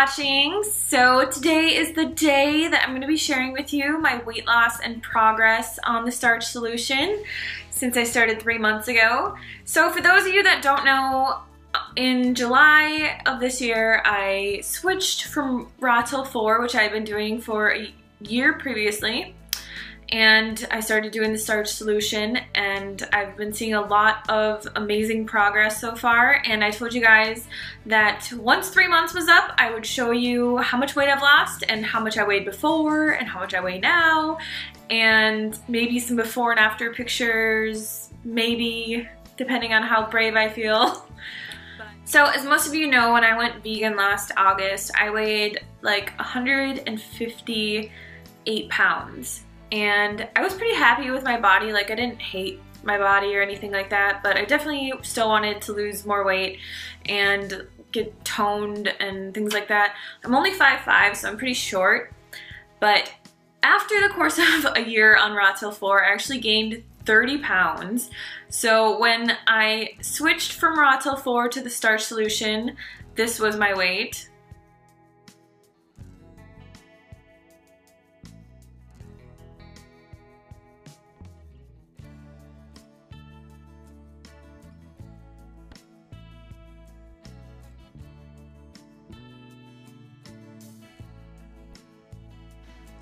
watching. So today is the day that I'm going to be sharing with you my weight loss and progress on the Starch solution since I started 3 months ago. So for those of you that don't know, in July of this year I switched from raw till 4, which I've been doing for a year previously, and I started doing the Starch solution, and I've been seeing a lot of amazing progress so far. And I told you guys that once 3 months was up, I would show you how much weight I've lost and how much I weighed before and how much I weigh now, and maybe some before and after pictures, maybe, depending on how brave I feel. So as most of you know, when I went vegan last August, I weighed like 158 pounds. And I was pretty happy with my body. Like, I didn't hate my body or anything like that, but I definitely still wanted to lose more weight and get toned and things like that. I'm only 5'5", so I'm pretty short, but after the course of a year on raw till 4, I actually gained 30 pounds. So when I switched from raw till 4 to the Starch solution, this was my weight.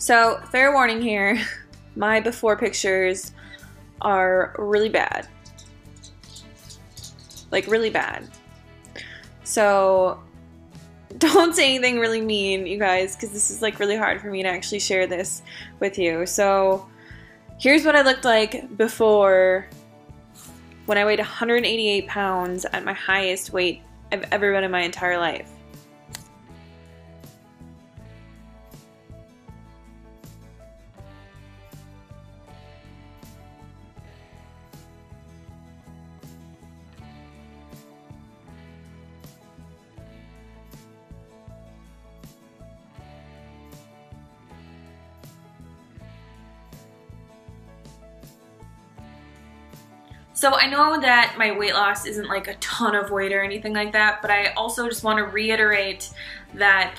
So, fair warning here, my before pictures are really bad. Like, really bad. So, don't say anything really mean, you guys, because this is like really hard for me to actually share this with you. So, here's what I looked like before, when I weighed 188 pounds at my highest weight I've ever been in my entire life. So I know that my weight loss isn't like a ton of weight or anything like that, but I also just want to reiterate that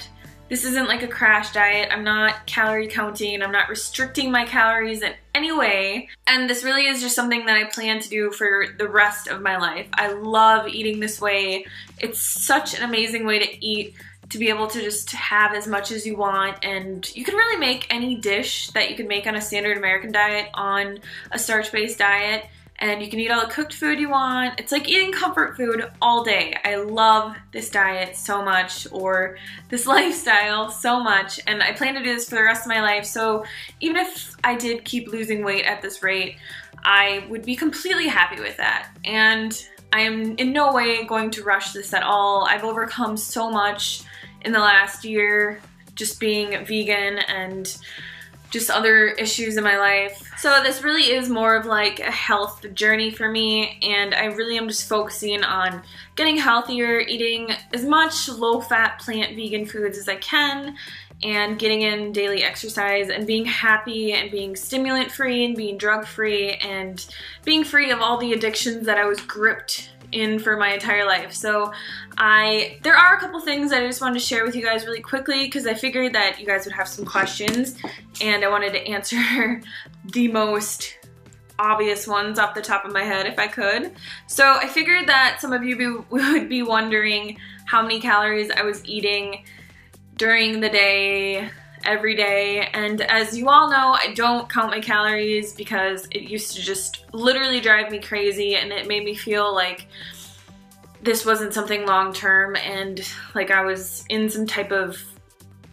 this isn't like a crash diet. I'm not calorie counting. I'm not restricting my calories in any way. And this really is just something that I plan to do for the rest of my life. I love eating this way. It's such an amazing way to eat, to be able to just have as much as you want, and you can really make any dish that you can make on a standard American diet on a starch-based diet. And you can eat all the cooked food you want. It's like eating comfort food all day. I love this diet so much, or this lifestyle so much, and I plan to do this for the rest of my life. So even if I did keep losing weight at this rate, I would be completely happy with that. And I am in no way going to rush this at all. I've overcome so much in the last year just being vegan and just other issues in my life. So this really is more of like a health journey for me, and I really am just focusing on getting healthier, eating as much low-fat plant vegan foods as I can, and getting in daily exercise and being happy and being stimulant-free and being drug-free and being free of all the addictions that I was gripped in for my entire life. So there are a couple things that I just wanted to share with you guys really quickly, because I figured that you guys would have some questions and I wanted to answer the most obvious ones off the top of my head if I could. So I figured that some of you would be wondering how many calories I was eating during the day, every day, and as you all know, I don't count my calories because it used to just literally drive me crazy, and it made me feel like this wasn't something long-term and like I was in some type of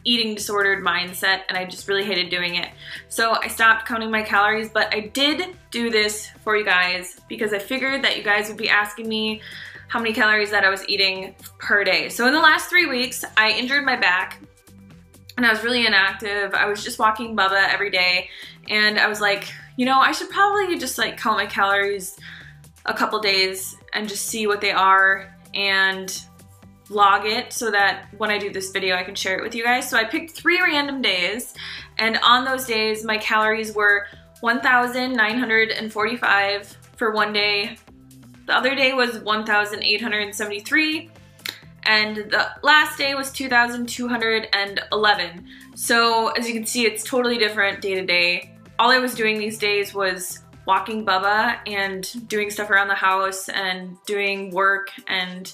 eating disordered mindset, and I just really hated doing it. So I stopped counting my calories, but I did do this for you guys because I figured that you guys would be asking me how many calories that I was eating per day. So in the last 3 weeks, I injured my back and I was really inactive. I was just walking Bubba every day, and I was like, you know, I should probably just like count my calories a couple days and just see what they are and log it so that when I do this video I can share it with you guys. So I picked 3 random days, and on those days my calories were 1,945 for one day. The other day was 1,873, and the last day was 2,211. So as you can see, it's totally different day to day. All I was doing these days was walking Bubba and doing stuff around the house and doing work and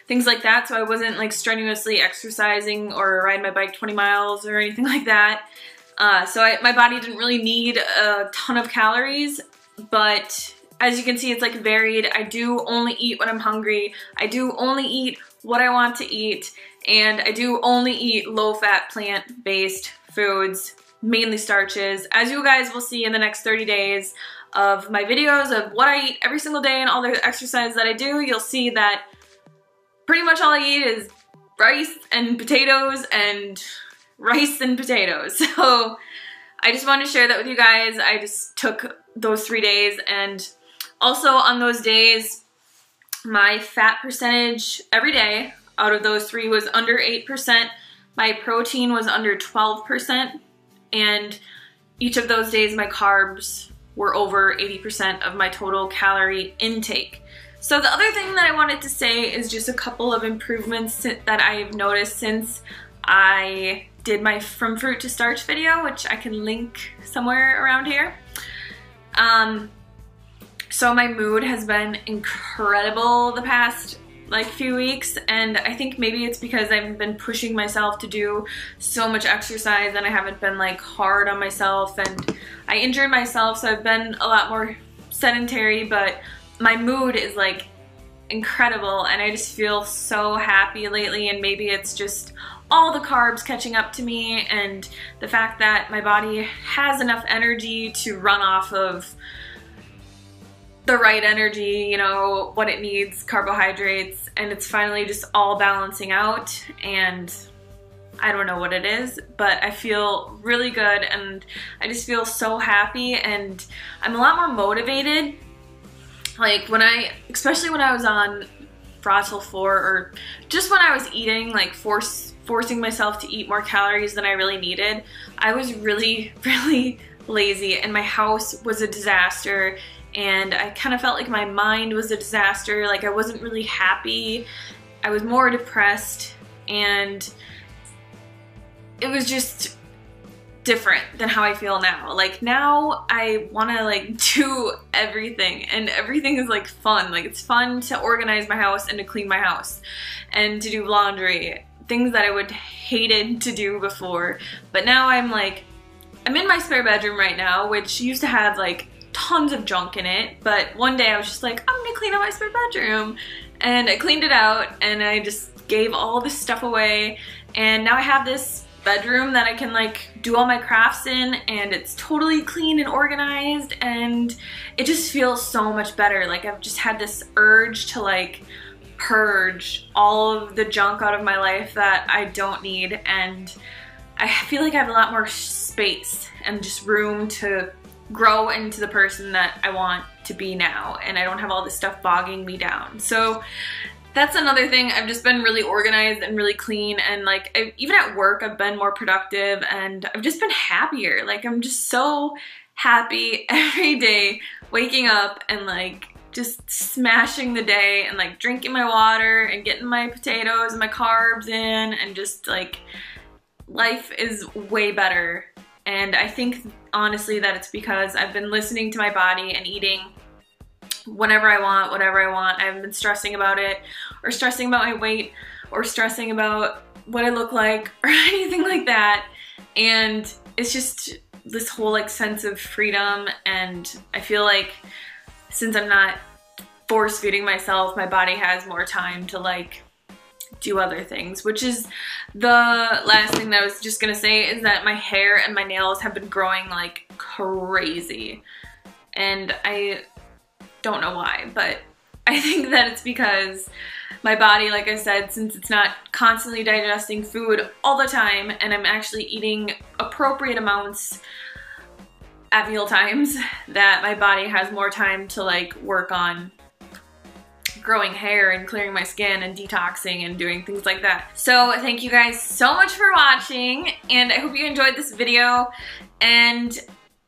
things like that. So I wasn't like strenuously exercising or riding my bike 20 miles or anything like that. My body didn't really need a ton of calories, but as you can see, it's like varied. I do only eat when I'm hungry. I do only eat what I want to eat, and I do only eat low-fat, plant-based foods, mainly starches. As you guys will see in the next 30 days of my videos of what I eat every single day and all the exercise that I do, you'll see that pretty much all I eat is rice and potatoes and rice and potatoes. So I just wanted to share that with you guys. I just took those 3 days, and also on those days, my fat percentage every day out of those 3 was under 8%. My protein was under 12%, and each of those days my carbs were over 80% of my total calorie intake. So the other thing that I wanted to say is just a couple of improvements that I've noticed since I did my From Fruit to Starch video, which I can link somewhere around here. So my mood has been incredible the past like few weeks, and I think maybe it's because I've been pushing myself to do so much exercise and I haven't been like hard on myself, and I injured myself, so I've been a lot more sedentary, but my mood is like incredible and I just feel so happy lately, and maybe it's just all the carbs catching up to me and the fact that my body has enough energy to run off of the right energy, you know, what it needs, carbohydrates, and it's finally just all balancing out, and I don't know what it is, but I feel really good and I just feel so happy, and I'm a lot more motivated. Like especially when I was on Throttle 4, or just when I was eating, like forcing myself to eat more calories than I really needed, I was really, really lazy, and my house was a disaster, and I kind of felt like my mind was a disaster. Like I wasn't really happy. I was more depressed, and it was just different than how I feel now. Like now I want to like do everything, and everything is like fun. Like it's fun to organize my house and to clean my house and to do laundry, things that I would hated to do before. But now I'm in my spare bedroom right now, which used to have like tons of junk in it, but one day I was just like, I'm gonna clean out my spare bedroom, and I cleaned it out and I just gave all this stuff away, and now I have this bedroom that I can like do all my crafts in, and it's totally clean and organized, and it just feels so much better. Like I've just had this urge to like purge all of the junk out of my life that I don't need, and I feel like I have a lot more space and just room to grow into the person that I want to be now, and I don't have all this stuff bogging me down. So that's another thing. I've just been really organized and really clean, and like even at work I've been more productive, and I've just been happier. Like I'm just so happy every day waking up and like just smashing the day and like drinking my water and getting my potatoes and my carbs in, and just like life is way better. And I think honestly that it's because I've been listening to my body and eating whenever I want, whatever I want. I haven't been stressing about it, or stressing about my weight, or stressing about what I look like, or anything like that. And it's just this whole like sense of freedom, and I feel like since I'm not force feeding myself, my body has more time to like do other things, which is the last thing that I was just gonna say, is that my hair and my nails have been growing like crazy, and I don't know why, but I think that it's because my body, like I said, since it's not constantly digesting food all the time, and I'm actually eating appropriate amounts at meal times, that my body has more time to like work on growing hair and clearing my skin and detoxing and doing things like that. So thank you guys so much for watching, and I hope you enjoyed this video, and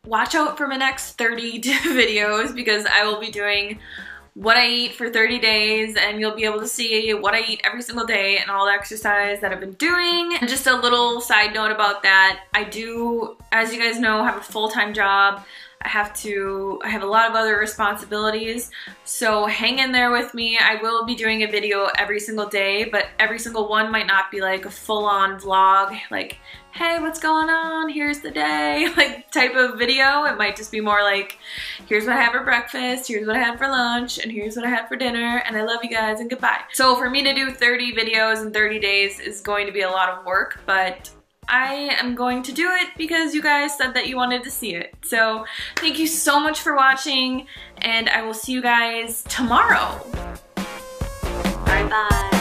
watch out for my next 30 videos, because I will be doing what I eat for 30 days, and you'll be able to see what I eat every single day and all the exercise that I've been doing. And just a little side note about that, I do, as you guys know, have a full-time job. I have a lot of other responsibilities, so hang in there with me. I will be doing a video every single day, but every single one might not be like a full-on vlog, like, hey, what's going on? Here's the day, like type of video. It might just be more like, here's what I had for breakfast, here's what I had for lunch, and here's what I had for dinner, and I love you guys, and goodbye. So for me to do 30 videos in 30 days is going to be a lot of work, but I am going to do it because you guys said that you wanted to see it. So thank you so much for watching, and I will see you guys tomorrow. Bye bye.